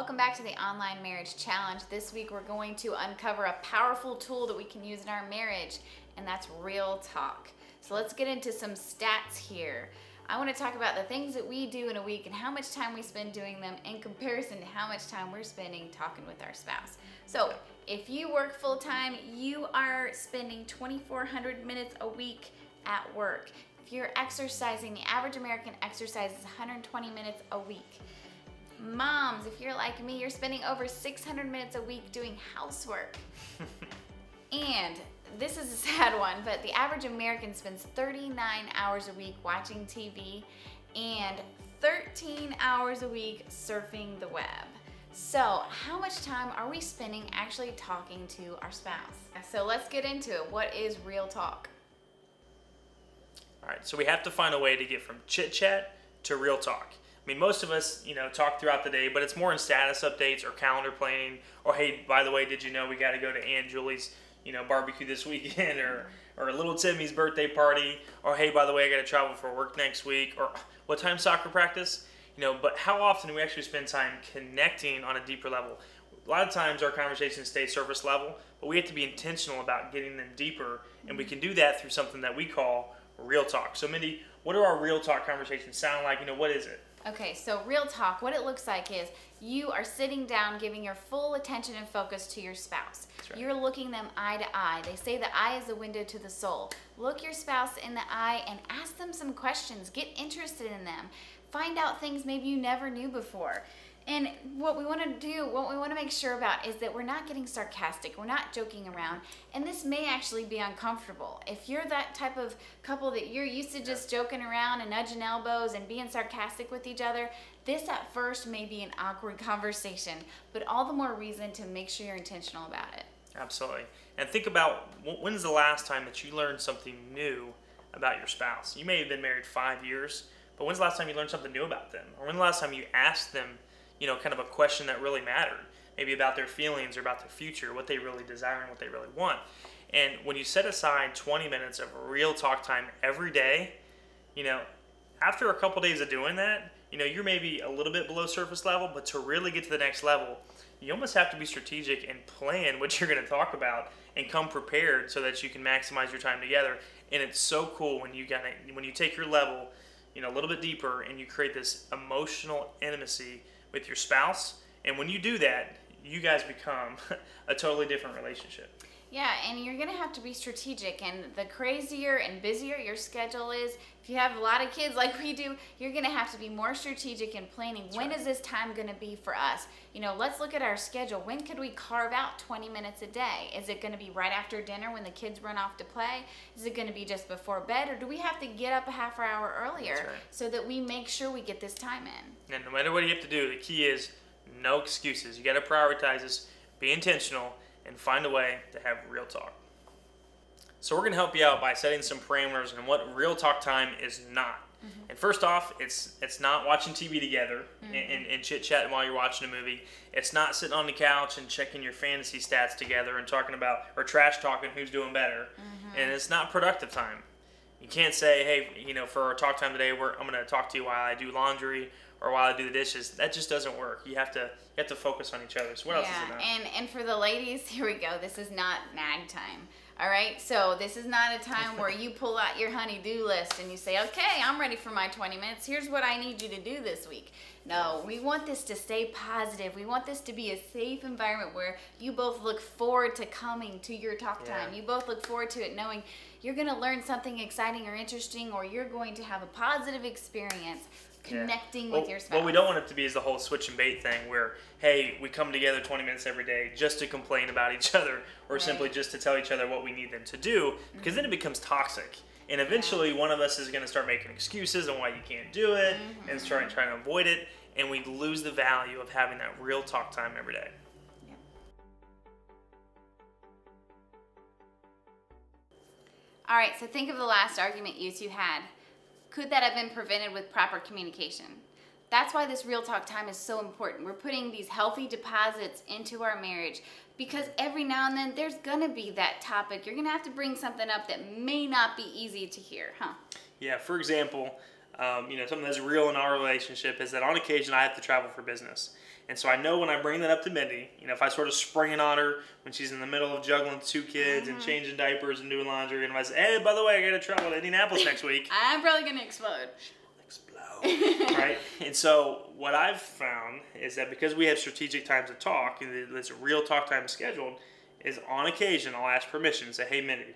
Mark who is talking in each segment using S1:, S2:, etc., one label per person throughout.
S1: welcome back to the Online Marriage Challenge. This week we're going to uncover a powerful tool that we can use in our marriage, and that's real talk. So let's get into some stats here. I want to talk about the things that we do in a week and how much time we spend doing them in comparison to how much time we're spending talking with our spouse. So if you work full-time, you are spending 2,400 minutes a week at work. If you're exercising, the average American exercises 120 minutes a week. Moms, if you're like me, you're spending over 600 minutes a week doing housework. And this is a sad one, but the average American spends 39 hours a week watching TV and 13 hours a week surfing the web. So how much time are we spending actually talking to our spouse? So let's get into it. What is real talk?
S2: All right, so we have to find a way to get from chit-chat to real talk. I mean, most of us, talk throughout the day, but it's more in status updates or calendar planning, or hey, by the way, did you know we got to go to Aunt Julie's, barbecue this weekend, or little Timmy's birthday party, or hey, by the way, I got to travel for work next week, or what time soccer practice, but how often do we actually spend time connecting on a deeper level? A lot of times our conversations stay surface level, but we have to be intentional about getting them deeper, and we can do that through something that we call real talk. So Mindy, what do our real talk conversations sound like? What is it?
S1: Okay, so real talk, what it looks like is you are sitting down giving your full attention and focus to your spouse.
S2: That's right.
S1: You're looking them eye to eye. They say the eye is the window to the soul. Look your spouse in the eye and ask them some questions. Get interested in them. Find out things maybe you never knew before. And what we want to do, what we want to make sure about is that we're not getting sarcastic, we're not joking around, and this may actually be uncomfortable. If you're that type of couple that you're used to just joking around and nudging elbows and being sarcastic with each other, this at first may be an awkward conversation, but all the more reason to make sure you're intentional about it.
S2: Absolutely. And think about when's the last time that you learned something new about your spouse? You may have been married 5 years, but when's the last time you learned something new about them? Or when's the last time you asked them kind of a question that really mattered, maybe about their feelings or about their future, what they really desire and what they really want. And when you set aside 20 minutes of real talk time every day, after a couple days of doing that, you're maybe a little bit below surface level, but to really get to the next level, you almost have to be strategic and plan what you're going to talk about and come prepared so that you can maximize your time together. And it's so cool when you take your level, a little bit deeper and you create this emotional intimacy with your spouse, and when you do that, you guys become a totally different relationship.
S1: Yeah, and you're going to have to be strategic, and the crazier and busier your schedule is, if you have a lot of kids like we do, you're going to have to be more strategic in planning. That's when right. Is this time going to be for us? Let's look at our schedule. When could we carve out 20 minutes a day? Is it going to be right after dinner when the kids run off to play? Is it going to be just before bed, or do we have to get up a half hour earlier right. so that we make sure we get this time in?
S2: And no matter what you have to do, the key is no excuses. You got to prioritize this, be intentional, and find a way to have real talk. So we're going to help you out by setting some parameters on what real talk time is not. Mm-hmm. And first off, it's not watching TV together and chit-chatting while you're watching a movie. It's not sitting on the couch and checking your fantasy stats together and talking about, or trash talking who's doing better. Mm-hmm. And it's not productive time. You can't say, hey, for our talk time today, I'm going to talk to you while I do laundry or while I do the dishes. That just doesn't work. You have to focus on each other. So what else is it not?
S1: And for the ladies, here we go. This is not nag time. All right, so this is not a time where you pull out your honey-do list and you say, okay, I'm ready for my 20 minutes. Here's what I need you to do this week. No, we want this to stay positive. We want this to be a safe environment where you both look forward to coming to your talk time. You both look forward to it knowing you're going to learn something exciting or interesting, or you're going to have a positive experience connecting with your spouse.
S2: What we don't want it to be is the whole switch and bait thing where, hey, we come together 20 minutes every day just to complain about each other or right. simply just to tell each other what we need them to do, because then it becomes toxic. And eventually one of us is going to start making excuses on why you can't do it and start trying to avoid it, and we lose the value of having that real talk time every day.
S1: All right, so think of the last argument you two had. Could that have been prevented with proper communication? That's why this real talk time is so important. We're putting these healthy deposits into our marriage because every now and then there's gonna be that topic. You're gonna have to bring something up that may not be easy to hear, huh?
S2: Yeah, for example, something that's real in our relationship is that on occasion I have to travel for business. And so I know when I bring that up to Mindy, if I sort of spring it on her when she's in the middle of juggling 2 kids and changing diapers and doing laundry, and if I say, hey, by the way, I got to travel to Indianapolis next week.
S1: I'm probably going to explode.
S2: Explode. Right? And so what I've found is that because we have strategic times to talk, and there's a real talk time scheduled, is on occasion I'll ask permission and say, hey, Mindy,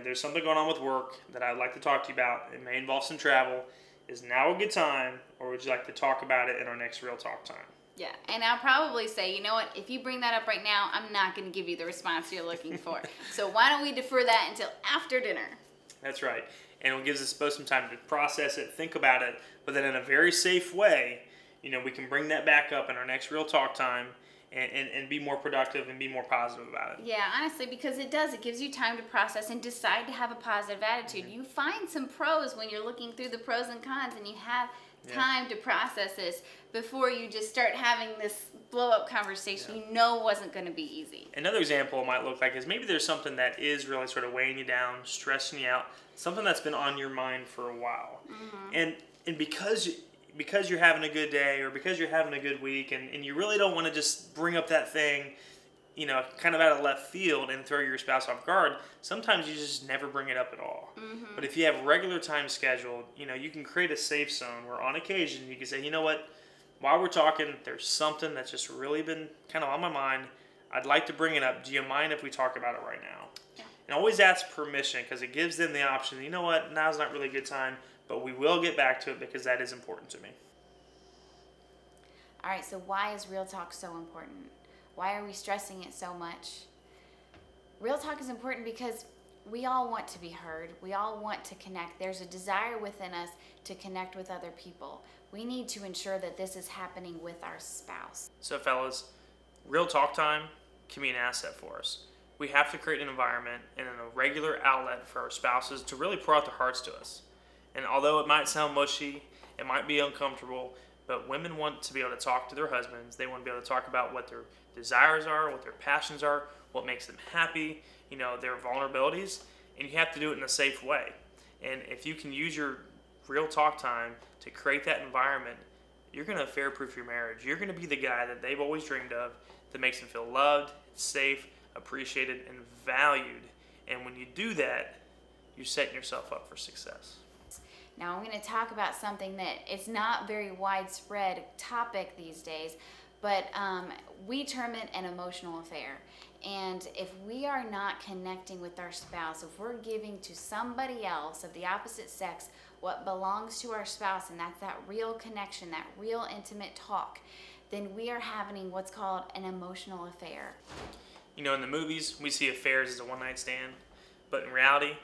S2: there's something going on with work that I'd like to talk to you about. It may involve some travel. Is now a good time, or would you like to talk about it in our next real talk time?
S1: Yeah, and I'll probably say, you know what, if you bring that up right now, I'm not going to give you the response you're looking for. So why don't we defer that until after dinner?
S2: That's right. And it gives us both some time to process it, think about it, but then in a very safe way, we can bring that back up in our next real talk time and be more productive and be more positive about it.
S1: Yeah, honestly, because it gives you time to process and decide to have a positive attitude. You find some pros when you're looking through the pros and cons, and you have time to process this before you just start having this blow-up conversation you know wasn't going to be easy.
S2: Another example it might look like is maybe there's something that is really sort of weighing you down, stressing you out, something that's been on your mind for a while. And because you're having a good day or because you're having a good week and you really don't want to just bring up that thing, kind of out of left field and throw your spouse off guard, sometimes you just never bring it up at all. But if you have regular time scheduled, you can create a safe zone where on occasion you can say, you know what, while we're talking, there's something that's just really been kind of on my mind. I'd like to bring it up. Do you mind if we talk about it right now?
S1: Yeah.
S2: And always ask permission because it gives them the option, you know what, now's not really a good time, but we will get back to it because that is important to me.
S1: All right, so why is real talk so important? Why are we stressing it so much? Real talk is important because we all want to be heard. We all want to connect. There's a desire within us to connect with other people. We need to ensure that this is happening with our spouse.
S2: So fellas, real talk time can be an asset for us. We have to create an environment and a regular outlet for our spouses to really pour out their hearts to us. And although it might sound mushy, it might be uncomfortable, but women want to be able to talk to their husbands. They want to be able to talk about what their desires are, what their passions are, what makes them happy, their vulnerabilities, and you have to do it in a safe way. And if you can use your real talk time to create that environment, you're going to affair-proof your marriage. You're going to be the guy that they've always dreamed of that makes them feel loved, safe, appreciated, and valued. And when you do that, you're setting yourself up for success.
S1: Now I'm going to talk about something that is not very widespread topic these days, but we term it an emotional affair. And if we are not connecting with our spouse, if we're giving to somebody else of the opposite sex what belongs to our spouse, and that's that real connection, that real intimate talk, then we are having what's called an emotional affair.
S2: In the movies, we see affairs as a one-night stand, but in reality,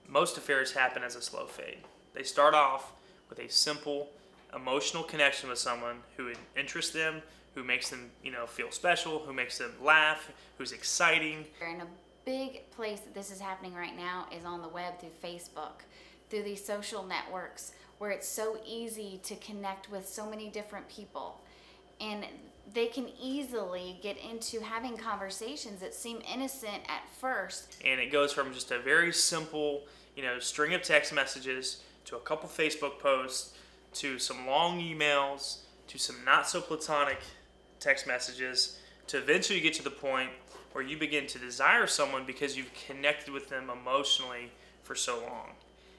S2: most affairs happen as a slow fade. They start off with a simple emotional connection with someone who interests them, who makes them, feel special, who makes them laugh, who's exciting.
S1: And a big place that this is happening right now is on the web through Facebook, through these social networks, where it's so easy to connect with so many different people. And they can easily get into having conversations that seem innocent at first.
S2: And it goes from just a very simple, string of text messages to a couple Facebook posts to some long emails to some not so platonic text messages to eventually get to the point where you begin to desire someone because you've connected with them emotionally for so long.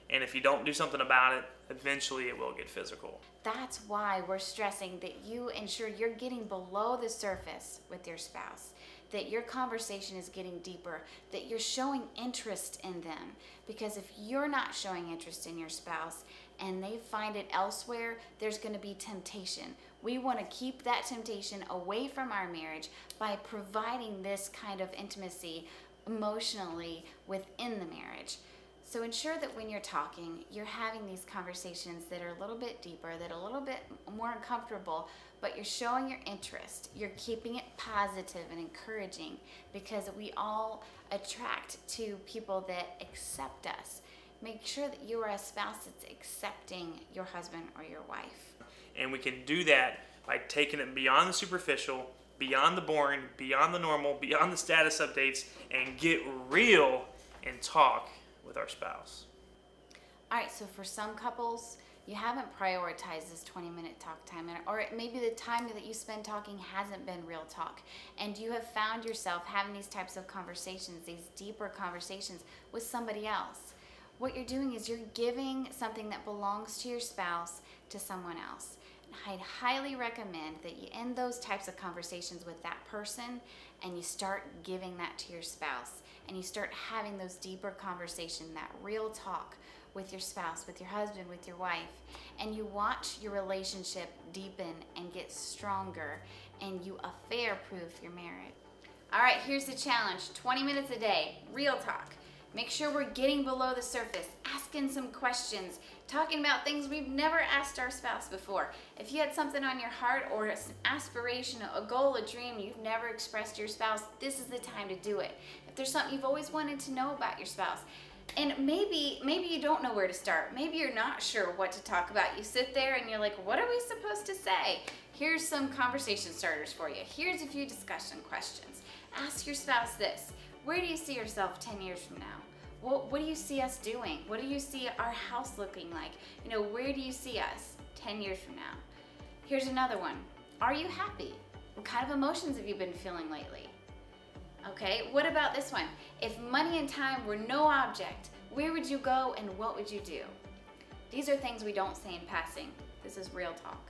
S2: And if you don't do something about it, eventually it will get physical.
S1: That's why we're stressing that you ensure you're getting below the surface with your spouse, that your conversation is getting deeper, that you're showing interest in them. Because if you're not showing interest in your spouse and they find it elsewhere, there's going to be temptation. We want to keep that temptation away from our marriage by providing this kind of intimacy emotionally within the marriage. So ensure that when you're talking, you're having these conversations that are a little bit deeper, that are a little bit more uncomfortable, but you're showing your interest. You're keeping it positive and encouraging, because we all attract to people that accept us. Make sure that you are a spouse that's accepting your husband or your wife.
S2: And we can do that by taking it beyond the superficial, beyond the boring, beyond the normal, beyond the status updates, and get real and talk with our spouse.
S1: All right, so for some couples, you haven't prioritized this 20-minute talk time, or maybe the time that you spend talking hasn't been real talk, and you have found yourself having these types of conversations, these deeper conversations with somebody else. What you're doing is you're giving something that belongs to your spouse to someone else. And I'd highly recommend that you end those types of conversations with that person and you start giving that to your spouse, and you start having those deeper conversations, that real talk with your spouse, with your husband, with your wife, and you watch your relationship deepen and get stronger, and you affair-proof your marriage. All right, here's the challenge: 20 minutes a day, real talk. Make sure we're getting below the surface, asking some questions, talking about things we've never asked our spouse before. If you had something on your heart, or it's an aspiration, a goal, a dream you've never expressed to your spouse, this is the time to do it. If there's something you've always wanted to know about your spouse, and maybe you don't know where to start. Maybe you're not sure what to talk about. You sit there and you're like, what are we supposed to say? Here's some conversation starters for you. Here's a few discussion questions. Ask your spouse this: where do you see yourself 10 years from now? What do you see us doing? What do you see our house looking like? Where do you see us 10 years from now? Here's another one. Are you happy? What kind of emotions have you been feeling lately? Okay, what about this one? If money and time were no object, where would you go and what would you do? These are things we don't say in passing. This is real talk.